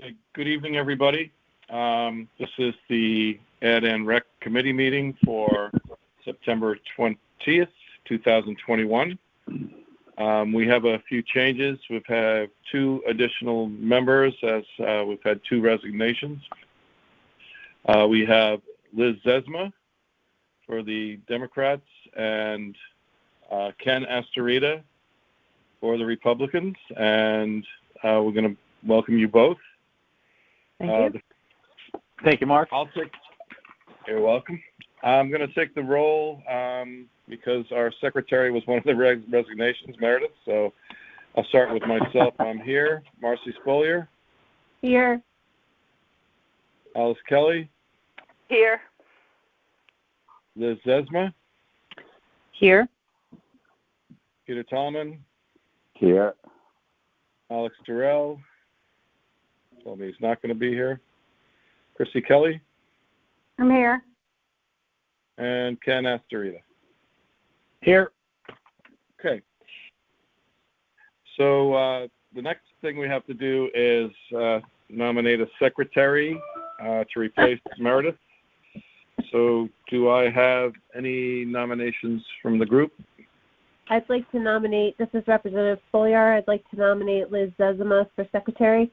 Okay, good evening, everybody. This is the Ed and Rec Committee meeting for September 20th, 2021. We have a few changes. We've had 2 additional members as we've had 2 resignations. We have Liz Zesma for the Democrats and Ken Astorita for the Republicans, and we're going to welcome you both. Thank you. Thank you, Mark. You're welcome. I'm going to take the roll because our secretary was one of the resignations, Meredith. So I'll start with myself. I'm here. Marcy Spolier. Here. Alice Kelly. Here. Liz Zesma. Here. Peter Tallman. Here. Alex Terrell. Told me he's not going to be here. Chrissy Kelly. I'm here. And Ken Astorita. Here. Okay. So the next thing we have to do is nominate a secretary to replace Meredith. So do I have any nominations from the group? I'd like to nominate, this is Representative Folliar, I'd like to nominate Liz Zesma for secretary.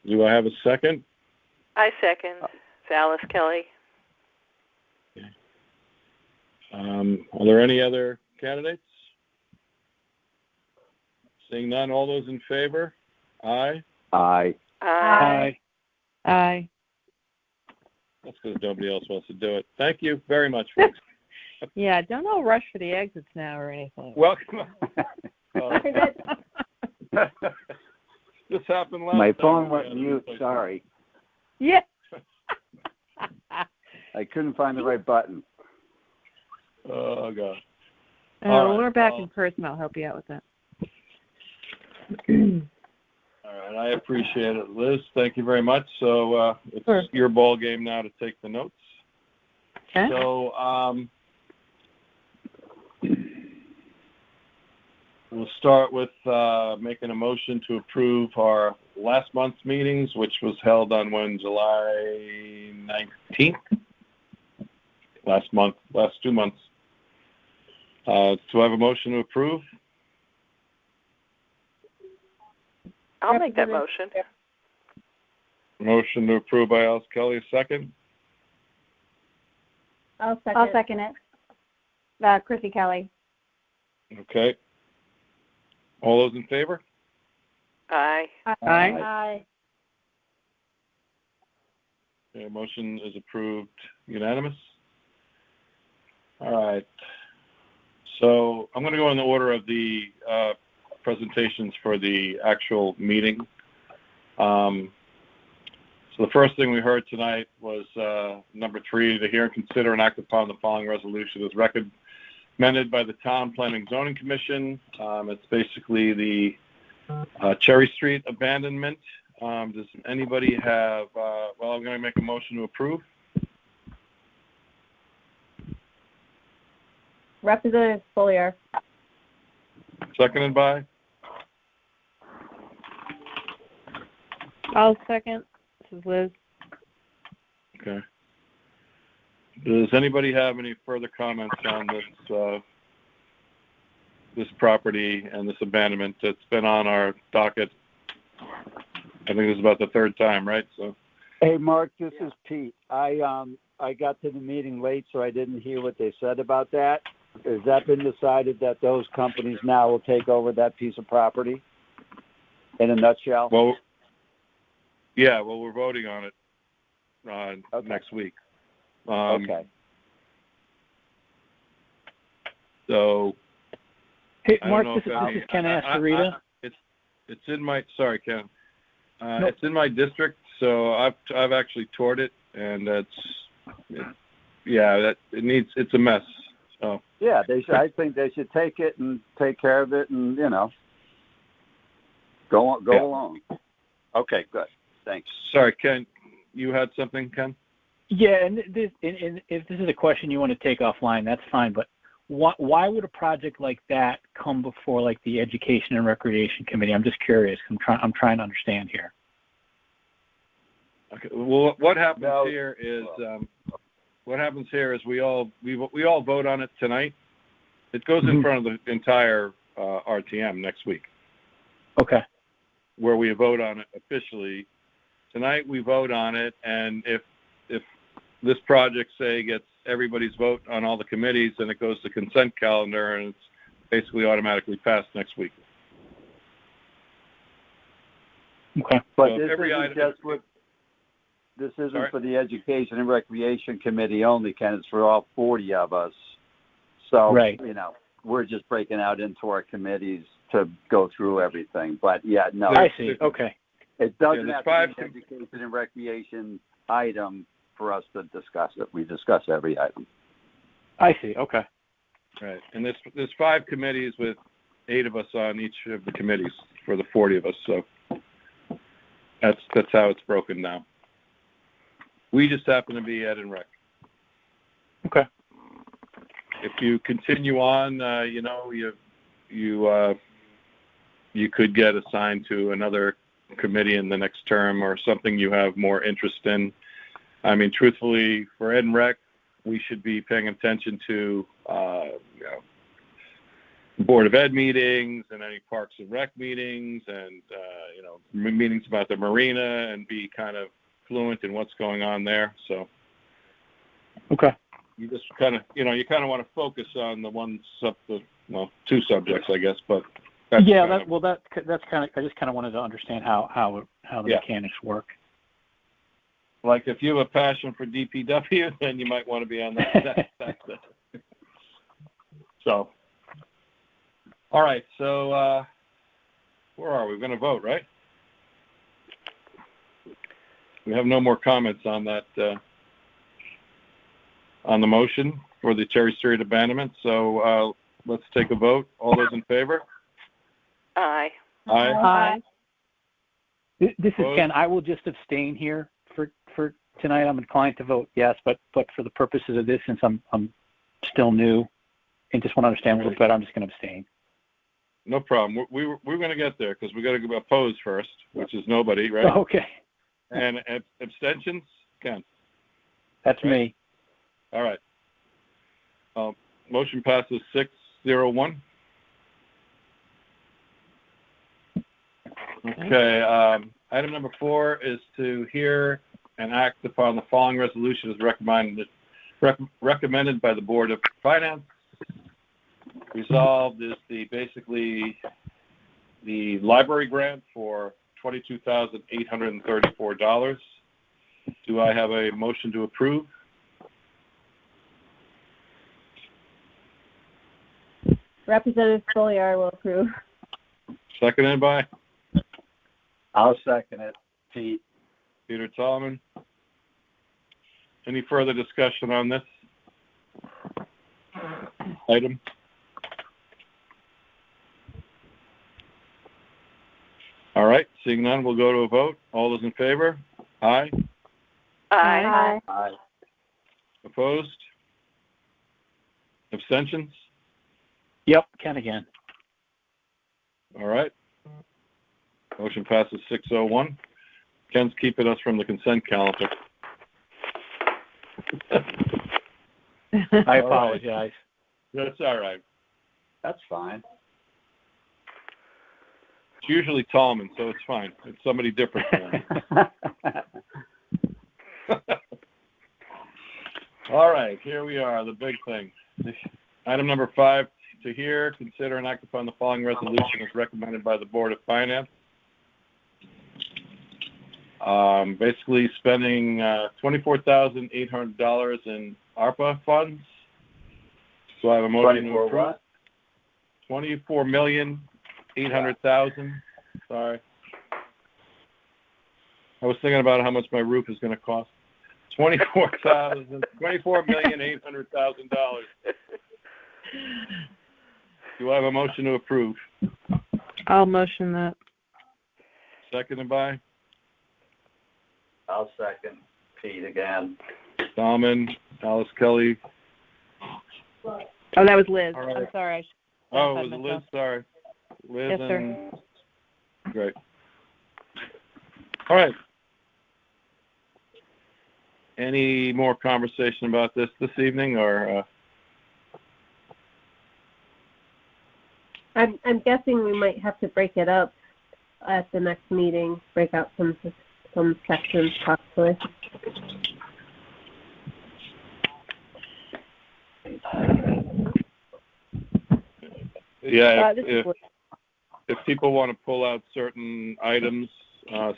Do I have a second? I second. It's Alice Kelly. Okay. Are there any other candidates? Seeing none, all those in favor? Aye? Aye. Aye. Aye. That's because nobody else wants to do it. Thank you very much, folks. Yeah, don't all rush for the exits now or anything. Welcome. This happened last My time. phone went mute, sorry. Yeah. I couldn't find the right button. Oh, God. When right, we're back in person, I'll help you out with that. All right, I appreciate it. Liz, thank you very much. So it's your ball game now to take the notes. Okay. So we'll start with making a motion to approve our last month's meetings, which was held on July 19th? Last 2 months. Do I have a motion to approve? I'll make that motion. Motion to approve by Alice Kelly, a second. I'll second it. Chrissy Kelly. Okay. All those in favor? Aye. Aye. Okay, motion is approved, unanimous. All right. So I'm going to go in the order of the presentations for the actual meeting. So the first thing we heard tonight was number 3, to hear and consider and act upon the following resolution as recommended by the Town Planning Zoning Commission. It's basically the Cherry Street abandonment. Does anybody have, I'm going to make a motion to approve. Representative Folliar. Seconded by? I'll second. This is Liz. Okay. Does anybody have any further comments on this property and this abandonment that's been on our docket? I think this is about the 3rd time, right? So. Hey, Mark, this is Pete. I got to the meeting late, so I didn't hear what they said about that. Has that been decided that those companies now will take over that piece of property in a nutshell? Well, yeah, we're voting on it next week. Okay. So, hey, Mark, this is Ken Astorita. It's in my, sorry, Ken. It's in my district, so I've actually toured it, and it's a mess. So. Yeah, I think they should take it and take care of it, and go along. Okay, good. Thanks. Sorry, Ken. You had something, Ken? Yeah, and if this is a question you want to take offline, that's fine. But why would a project like that come before like the Education and Recreation Committee? I'm just curious. I'm trying to understand here. Okay. Well, what happens No. here is we all vote on it tonight. It goes in front of the entire RTM next week, Okay. where we vote on it officially. Tonight we vote on it, and if this project, say, gets everybody's vote on all the committees, then it goes to consent calendar, and it's basically automatically passed next week. Okay. But So this every isn't item- just what, this isn't Sorry? for the Education and Recreation Committee only, Ken. It's for all 40 of us. So, Right. we're just breaking out into our committees to go through everything. But, yeah, no. I see. Okay. It doesn't Yeah, have there's to be an Education and Recreation item for us to discuss it. We discuss every item. I see. Okay. Right, and there's 5 committees with 8 of us on each of the committees for the 40 of us. So that's how it's broken now. We just happen to be Ed and Rec. Okay. If you continue on, you could get assigned to another committee in the next term or something you have more interest in. I mean, truthfully, for Ed and Rec, we should be paying attention to, Board of Ed meetings and any Parks and Rec meetings and, meetings about the marina and be kind of fluent in what's going on there. So Okay. you just kind of, you kind of want to focus on the 2 subjects, I guess, but that's that's kind of, I just kind of wanted to understand how the Yeah. mechanics work. like if you have a passion for DPW, then you might want to be on that. So, all right. So, where are we? We're going to vote, right? We have no more comments on that, on the motion for the Cherry Street abandonment. So, let's take a vote. All those in favor? Aye. Aye. This is Opposed? Ken. I will just abstain here for tonight. I'm inclined to vote yes, but for the purposes of this, since I'm still new and just want to understand a little better, I'm just going to abstain. No problem. We're going to get there because we got to go oppose first, which is nobody, right? Okay. And abstentions, Ken. That's me. All right. Motion passes 6-0-1. Okay. Item number 4 is to hear and act upon the following resolution as recommended by the Board of Finance. Resolved is basically the library grant for $22,834. Do I have a motion to approve? Representative Folliar will approve. Seconded by I'll second it, Pete. Peter Tolman. Any further discussion on this item? All right, seeing none, we'll go to a vote. All those in favor? Aye. Aye. Aye. Opposed? Abstentions? Yep, Ken again. All right. Motion passes 6-0-1. Ken's keeping us from the consent calendar. I apologize. That's all right. That's fine. It's usually Tallman, so it's fine. It's somebody different. All right, here we are, the big thing. Item number 5, to hear, consider, and act upon the following resolution as recommended by the Board of Finance. Basically spending $24,800 in ARPA funds. So I have a motion to approve. $24,800,000. Sorry. I was thinking about how much my roof is going to cost. $24,800,000. Do I have a motion to approve? I'll motion that. Seconded by I'll second Pete again. Salmon, Alice Kelly. Oh, that was Liz. All right. I'm sorry. Oh, it was Liz. Sorry. Liz Yes, sir. and... Great. All right. any more conversation about this evening, or? I'm guessing we might have to break it up at the next meeting, break out some sections possibly. Yeah, if people want to pull out certain items,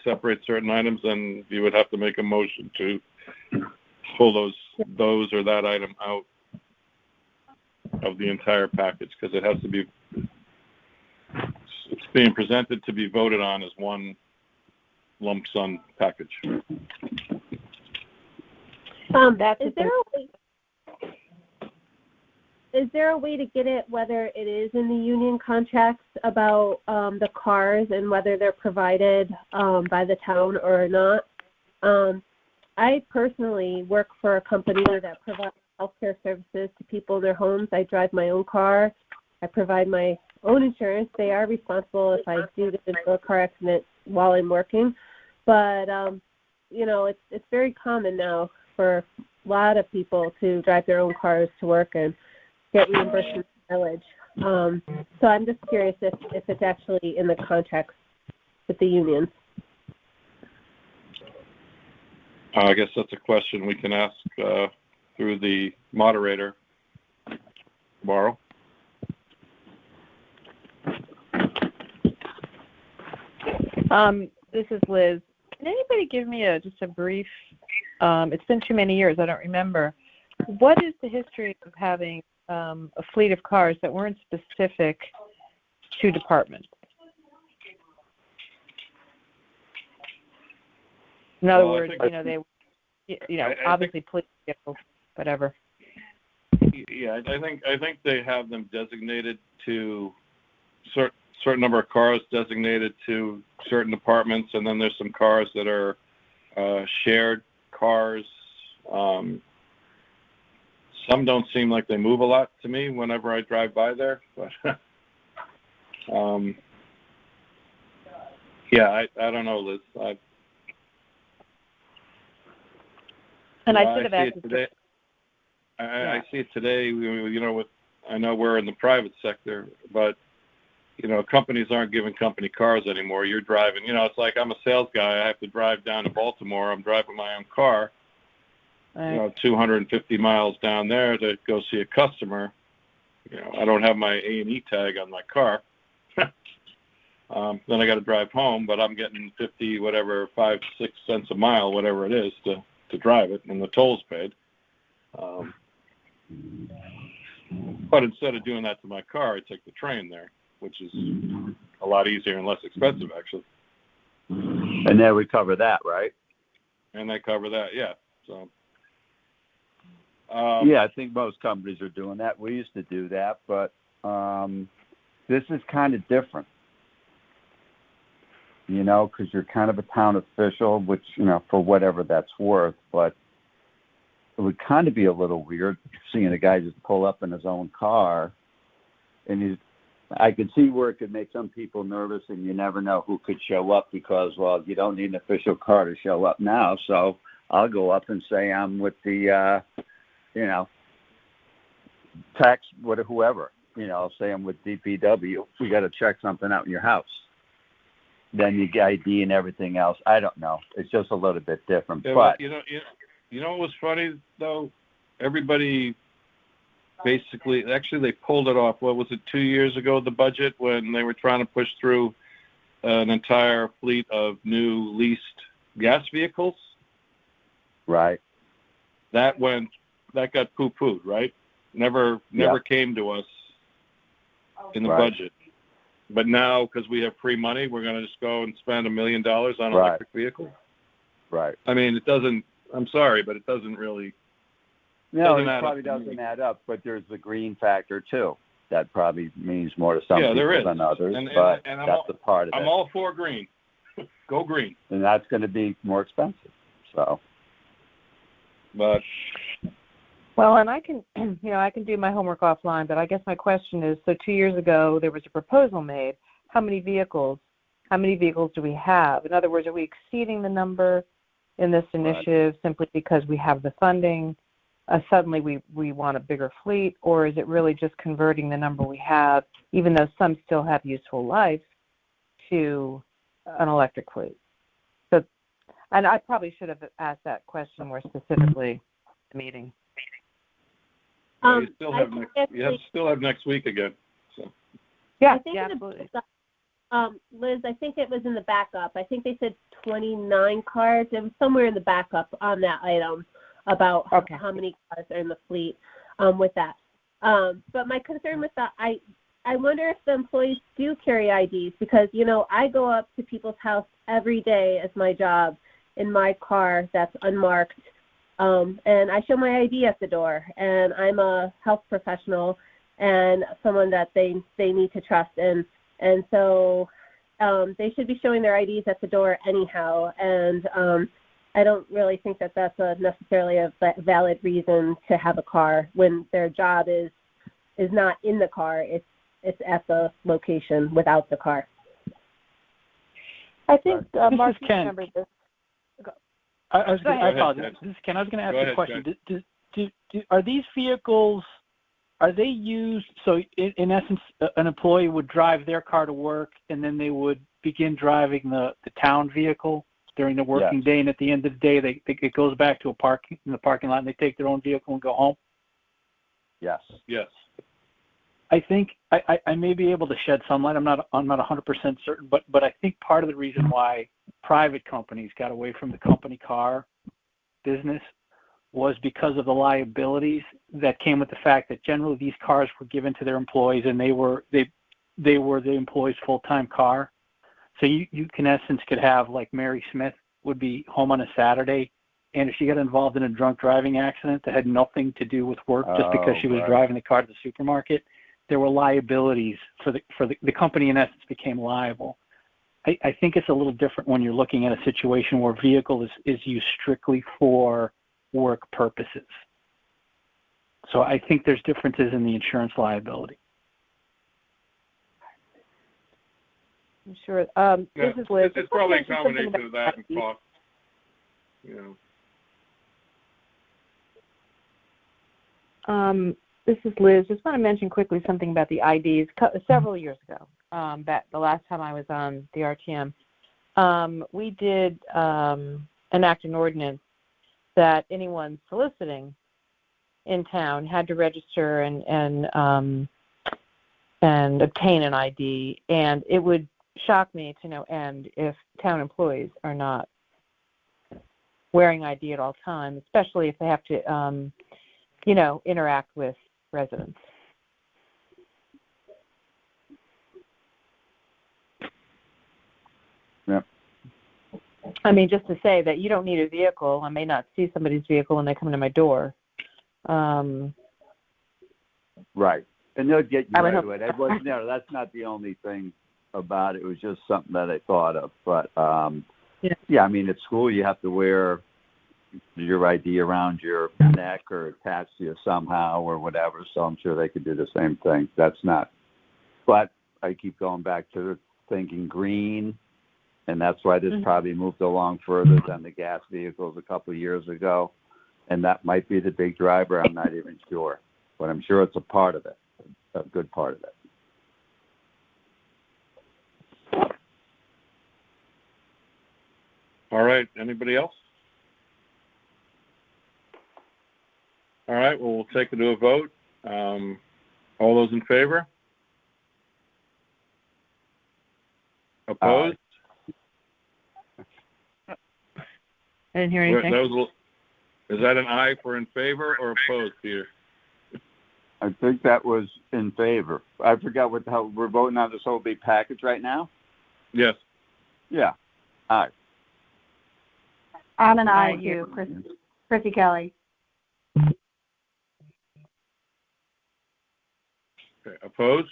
separate certain items, then you would have to make a motion to pull those or that item out of the entire package, because it has to be, it's being presented to be voted on as one lump sum package. Is there a way to get it, whether it is in the union contracts, about the cars and whether they're provided by the town or not? I personally work for a company that provides healthcare services to people in their homes. I drive my own car. I provide my own insurance. They are responsible if I do get into a car accident while I'm working. But, it's very common now for a lot of people to drive their own cars to work and get reimbursement mileage. So I'm just curious if it's actually in the contracts with the unions. I guess that's a question we can ask through the moderator tomorrow. This is Liz. Can anybody give me just a brief, it's been too many years, I don't remember. What is the history of having a fleet of cars that weren't specific to departments? In other words, obviously police vehicles, whatever. Yeah, I think they have them designated to certain number of cars designated to certain departments, and then there's some cars that are shared cars. Some don't seem like they move a lot to me whenever I drive by there, but I don't know, Liz. I should have asked today. I see it today. I know we're in the private sector, but companies aren't giving company cars anymore. You're driving. It's like I'm a sales guy. I have to drive down to Baltimore. I'm driving my own car. Right. 250 miles down there to go see a customer. I don't have my A&E tag on my car. Then I got to drive home, but I'm getting 50, whatever, 5, 6 cents a mile, whatever it is, to drive it, and the toll's paid. But instead of doing that to my car, I take the train there, which is a lot easier and less expensive, actually. And then we cover that, right? And they cover that, yeah. So. I think most companies are doing that. We used to do that, but this is kind of different, because you're kind of a town official, which, for whatever that's worth, but it would kind of be a little weird seeing a guy just pull up in his own car, and I could see where it could make some people nervous, and you never know who could show up because, you don't need an official car to show up now, so I'll go up and say I'm with the tax, whoever, say I'm with DPW. We got to check something out in your house. Then you get ID and everything else. I don't know. It's just a little bit different. Yeah, but what was funny though? Everybody basically, actually, they pulled it off. What was it? 2 years ago, the budget, when they were trying to push through an entire fleet of new leased gas vehicles. Right. That got poo-pooed, right? Never came to us in the budget. But now, because we have free money, we're going to just go and spend $1 million on an electric vehicle. Right. I mean, it doesn't. I'm sorry, but it doesn't really. No, it probably doesn't add up. But there's the green factor too. That probably means more to some people than others. But that's a part of it. I'm all for green. Go green. And that's going to be more expensive. So. But. Well, and I can, I can do my homework offline, but I guess my question is, so 2 years ago there was a proposal made. How many vehicles do we have? In other words, are we exceeding the number in this initiative simply because we have the funding? Suddenly we want a bigger fleet, or is it really just converting the number we have, even though some still have useful lives, to an electric fleet? So, and I probably should have asked that question more specifically at the meeting. You still have next week again. So. Yeah, I think absolutely. Liz, I think it was in the backup. I think they said 29 cars. It was somewhere in the backup on that item about how many cars are in the fleet with that. But my concern with that, I wonder if the employees do carry IDs because, I go up to people's house every day as my job in my car that's unmarked. And I show my ID at the door, and I'm a health professional and someone that they need to trust. And so they should be showing their IDs at the door anyhow. And I don't really think that that's necessarily a valid reason to have a car when their job is not in the car. It's at the location without the car. I think Mark remembered this. I apologize. This is Ken. I was going to ask you a question. Are these vehicles, are they used, so in essence, an employee would drive their car to work and then they would begin driving the town vehicle during the working day, and at the end of the day, it goes back to in the parking lot and they take their own vehicle and go home? Yes. Yes. I think I may be able to shed some light. I'm not 100% certain, but I think part of the reason why private companies got away from the company car business was because of the liabilities that came with the fact that generally these cars were given to their employees and they were the employee's full-time car. So you in essence could have, like, Mary Smith would be home on a Saturday, and if she got involved in a drunk driving accident that had nothing to do with work, just because she was driving the car to the supermarket, there were liabilities for the company. In essence, became liable. I think it's a little different when you're looking at a situation where vehicle is used strictly for work purposes. So I think there's differences in the insurance liability. I'm sure. This is Liz. It's probably a combination of that and cost. This is Liz. Just want to mention quickly something about the IDs. Several years ago, back the last time I was on the RTM, we did enact an ordinance that anyone soliciting in town had to register and obtain an ID, and it would shock me to no end if town employees are not wearing ID at all times, especially if they have to, interact with residents. Yeah. I mean, just to say that you don't need a vehicle. I may not see somebody's vehicle when they come to my door. Right. And they'll get you right away. That's not the only thing about it. It was just something that I thought of. But, I mean, at school you have to wear your ID around your neck or attached to you somehow or whatever, so I'm sure they could do the same thing. That's not. But I keep going back to thinking green, and that's why this probably moved along further than the gas vehicles a couple of years ago. And that might be the big driver. I'm not even sure. But I'm sure it's a part of it, a good part of it. All right. Anybody else? All right. Well, we'll take it to a vote. All those in favor? Opposed? I didn't hear anything. Is that an aye for in favor or opposed, Peter? I think that was in favor. I forgot how we're voting on this whole big package right now. Yes. Yeah. Aye. I'm an aye too, Chrissy Kelly. Okay. Opposed?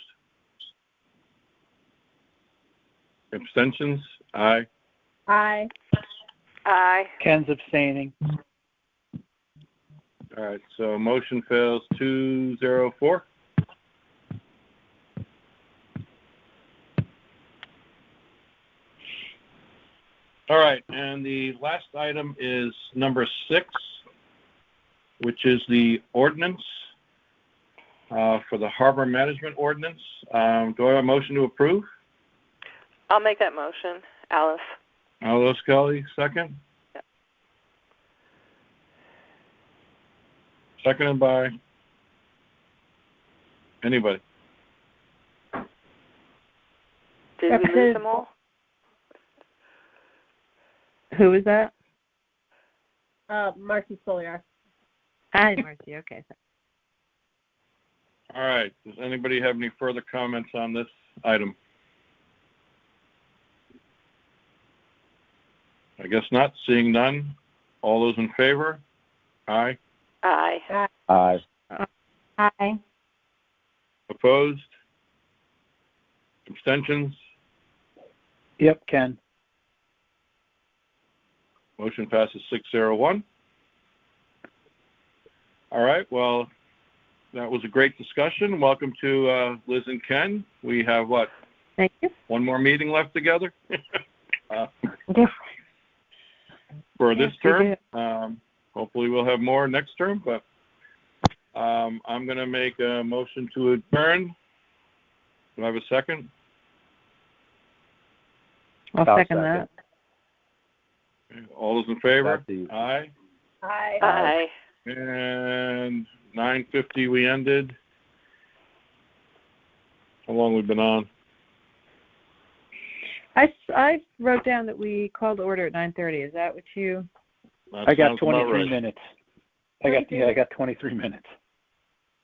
Abstentions? Aye. Aye. Aye. Ken's abstaining. All right. So motion fails 2-0-4. All right, and the last item is number 6, which is the ordinance for the harbor management ordinance. Do I have a motion to approve? I'll make that motion. Alice. Alice Kelly, second. Yep. Seconded by anybody. Did we lose them all? Who is that? Marcy Solier. Hi, Marcy. Okay. All right. Does anybody have any further comments on this item? I guess not. Seeing none. All those in favor? Aye. Aye. Aye. Aye. Opposed? Abstentions? Yep, Ken. Motion passes 601. All right. Well, that was a great discussion. Welcome to Liz and Ken. We have what? Thank you. One more meeting left together Yes. for this Yes, we term. Hopefully we'll have more next term, but I'm going to make a motion to adjourn. Do I have a second? I'll second that. All those in favor? That's easy. Aye. Aye. Aye. And 9:50 we ended. How long we been on? I wrote down that we called order at 9:30. Is that what you? That I got sounds about 23 right. minutes. I got 23 minutes.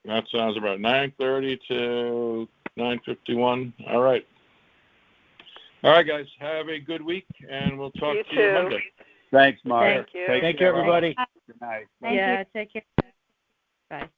That sounds about 9:30 to 9:51. All right. All right, guys. Have a good week, and we'll talk You to you too. Monday. Thanks, Mark. Thank you. Take Thank you, care. everybody. Good night. Thank Yeah. you. Take care. Bye.